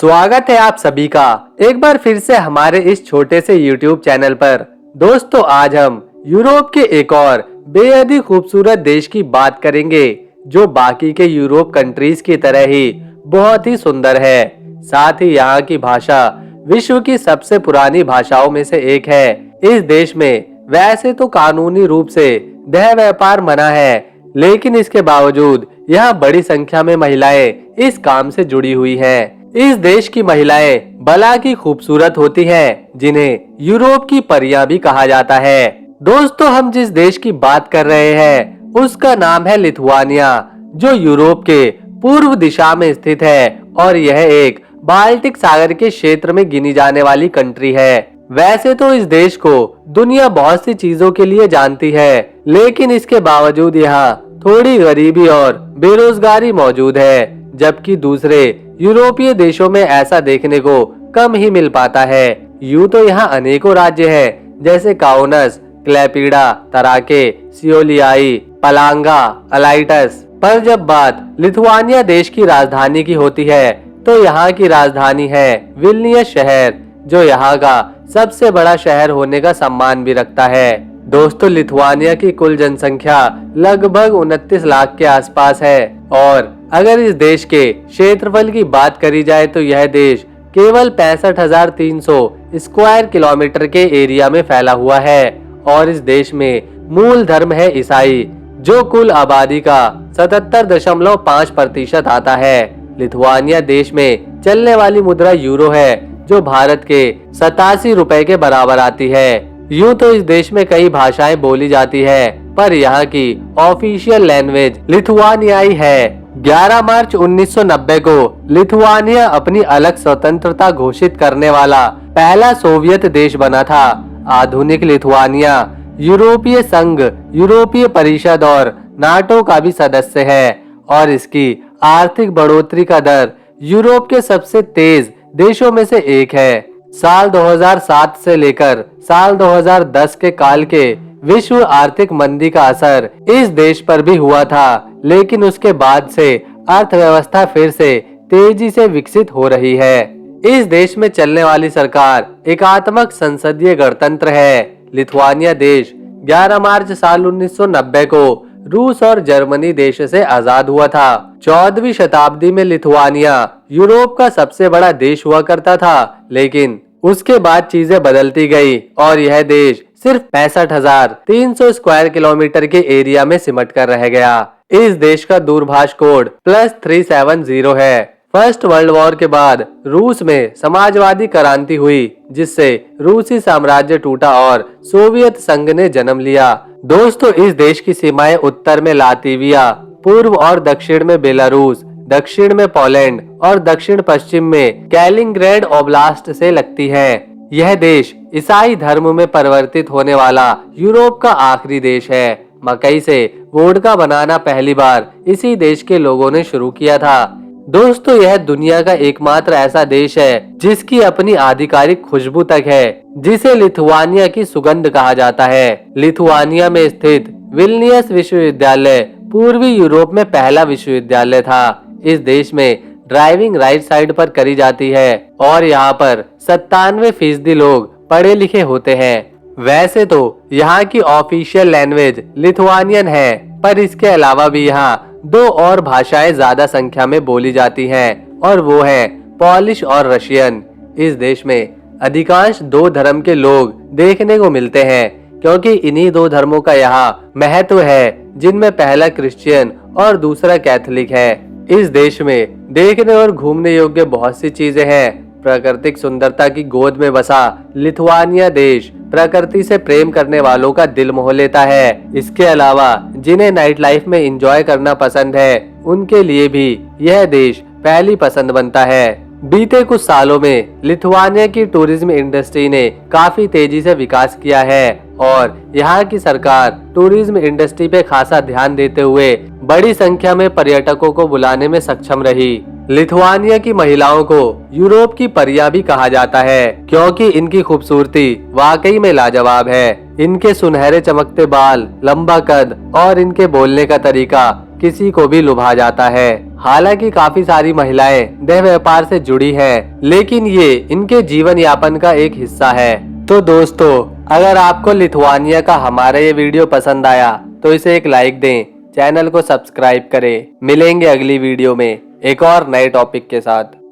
स्वागत है आप सभी का एक बार फिर से हमारे इस छोटे से YouTube चैनल पर। दोस्तों, आज हम यूरोप के एक और बेहद ही खूबसूरत देश की बात करेंगे जो बाकी के यूरोप कंट्रीज की तरह ही बहुत ही सुंदर है। साथ ही यहाँ की भाषा विश्व की सबसे पुरानी भाषाओं में से एक है। इस देश में वैसे तो कानूनी रूप से देह व्यापार मना है, लेकिन इसके बावजूद यहाँ बड़ी संख्या में महिलाएं इस काम से जुड़ी हुई हैं। इस देश की महिलाएं भला की खूबसूरत होती हैं, जिन्हें यूरोप की परियां भी कहा जाता है। दोस्तों, हम जिस देश की बात कर रहे हैं उसका नाम है लिथुआनिया, जो यूरोप के पूर्व दिशा में स्थित है और यह एक बाल्टिक सागर के क्षेत्र में गिनी जाने वाली कंट्री है। वैसे तो इस देश को दुनिया बहुत सी चीजों के लिए जानती है, लेकिन इसके बावजूद यहाँ थोड़ी गरीबी और बेरोजगारी मौजूद है, जबकि दूसरे यूरोपीय देशों में ऐसा देखने को कम ही मिल पाता है। यूं तो यहाँ अनेकों राज्य हैं, जैसे काउनस, क्लेपीडा, तराके, सियोलियाई, पलांगा, अलाइटस, पर जब बात लिथुआनिया देश की राजधानी की होती है तो यहाँ की राजधानी है विल्नियस शहर, जो यहाँ का सबसे बड़ा शहर होने का सम्मान भी रखता है। दोस्तों, लिथुआनिया की कुल जनसंख्या लगभग 29 लाख के आसपास है और अगर इस देश के क्षेत्रफल की बात करी जाए तो यह देश केवल 65,300 स्क्वायर किलोमीटर के एरिया में फैला हुआ है और इस देश में मूल धर्म है ईसाई, जो कुल आबादी का 77.5% आता है। लिथुआनिया देश में चलने वाली मुद्रा यूरो है, जो भारत के 87 रुपए के बराबर आती है। यूं तो इस देश में कई भाषाएं बोली जाती है, पर यहाँ की ऑफिशियल लैंग्वेज लिथुआनियाई है। 11 मार्च 1990 को लिथुआनिया अपनी अलग स्वतंत्रता घोषित करने वाला पहला सोवियत देश बना था। आधुनिक लिथुआनिया यूरोपीय संघ, यूरोपीय परिषद और नाटो का भी सदस्य है और इसकी आर्थिक बढ़ोतरी का दर यूरोप के सबसे तेज देशों में से एक है। साल 2007 से लेकर साल 2010 के काल के विश्व आर्थिक मंदी का असर इस देश पर भी हुआ था, लेकिन उसके बाद से अर्थव्यवस्था फिर से तेजी से विकसित हो रही है। इस देश में चलने वाली सरकार एकात्मक संसदीय गणतंत्र है। लिथुआनिया देश 11 मार्च साल 1990 को रूस और जर्मनी देश से आजाद हुआ था। 14वीं शताब्दी में लिथुआनिया यूरोप का सबसे बड़ा देश हुआ करता था, लेकिन उसके बाद चीजें बदलती गई और यह देश सिर्फ 65,300 स्क्वायर किलोमीटर के एरिया में सिमट कर रह गया। इस देश का दूरभाष कोड +370 है। फर्स्ट वर्ल्ड वॉर के बाद रूस में समाजवादी क्रांति हुई, जिससे रूसी साम्राज्य टूटा और सोवियत संघ ने जन्म लिया। दोस्तों, इस देश की सीमाएं उत्तर में लातविया, पूर्व और दक्षिण में बेलारूस, दक्षिण में पोलैंड और दक्षिण पश्चिम में कैलिंग्रैड ओब्लास्ट से लगती हैं। यह देश ईसाई धर्म में परिवर्तित होने वाला यूरोप का आखिरी देश है। मकई से वोडका बनाना पहली बार इसी देश के लोगों ने शुरू किया था। दोस्तों, यह दुनिया का एकमात्र ऐसा देश है जिसकी अपनी आधिकारिक खुशबू तक है, जिसे लिथुआनिया की सुगंध कहा जाता है। लिथुआनिया में स्थित विल्नियस विश्वविद्यालय पूर्वी यूरोप में पहला विश्वविद्यालय था। इस देश में ड्राइविंग राइट साइड पर करी जाती है और यहाँ पर 97% लोग पढ़े लिखे होते हैं। वैसे तो यहाँ की ऑफिशियल लैंग्वेज लिथुआनियन है, पर इसके अलावा भी यहाँ 2 और भाषाएं ज्यादा संख्या में बोली जाती हैं और वो है पोलिश और रशियन। इस देश में अधिकांश 2 धर्म के लोग देखने को मिलते हैं, क्योंकि इन्हीं 2 धर्मों का यहाँ महत्व है, जिनमें पहला क्रिश्चियन और दूसरा कैथोलिक है। इस देश में देखने और घूमने योग्य बहुत सी चीजें हैं। प्राकृतिक सुंदरता की गोद में बसा लिथुआनिया देश प्रकृति से प्रेम करने वालों का दिल मोह लेता है। इसके अलावा जिन्हें नाइट लाइफ में एंजॉय करना पसंद है, उनके लिए भी यह देश पहली पसंद बनता है। बीते कुछ सालों में लिथुआनिया की टूरिज्म इंडस्ट्री ने काफी तेजी से विकास किया है और यहाँ की सरकार टूरिज्म इंडस्ट्री पे खासा ध्यान देते हुए बड़ी संख्या में पर्यटकों को बुलाने में सक्षम रही। लिथुआनिया की महिलाओं को यूरोप की परियां भी कहा जाता है, क्योंकि इनकी खूबसूरती वाकई में लाजवाब है। इनके सुनहरे चमकते बाल, लंबा कद और इनके बोलने का तरीका किसी को भी लुभा जाता है। हालांकि काफी सारी महिलाएं देह व्यापार से जुड़ी हैं, लेकिन ये इनके जीवन यापन का एक हिस्सा है। तो दोस्तों, अगर आपको लिथुआनिया का हमारा ये वीडियो पसंद आया तो इसे एक लाइक दें, चैनल को सब्सक्राइब करें। मिलेंगे अगली वीडियो में एक और नए टॉपिक के साथ।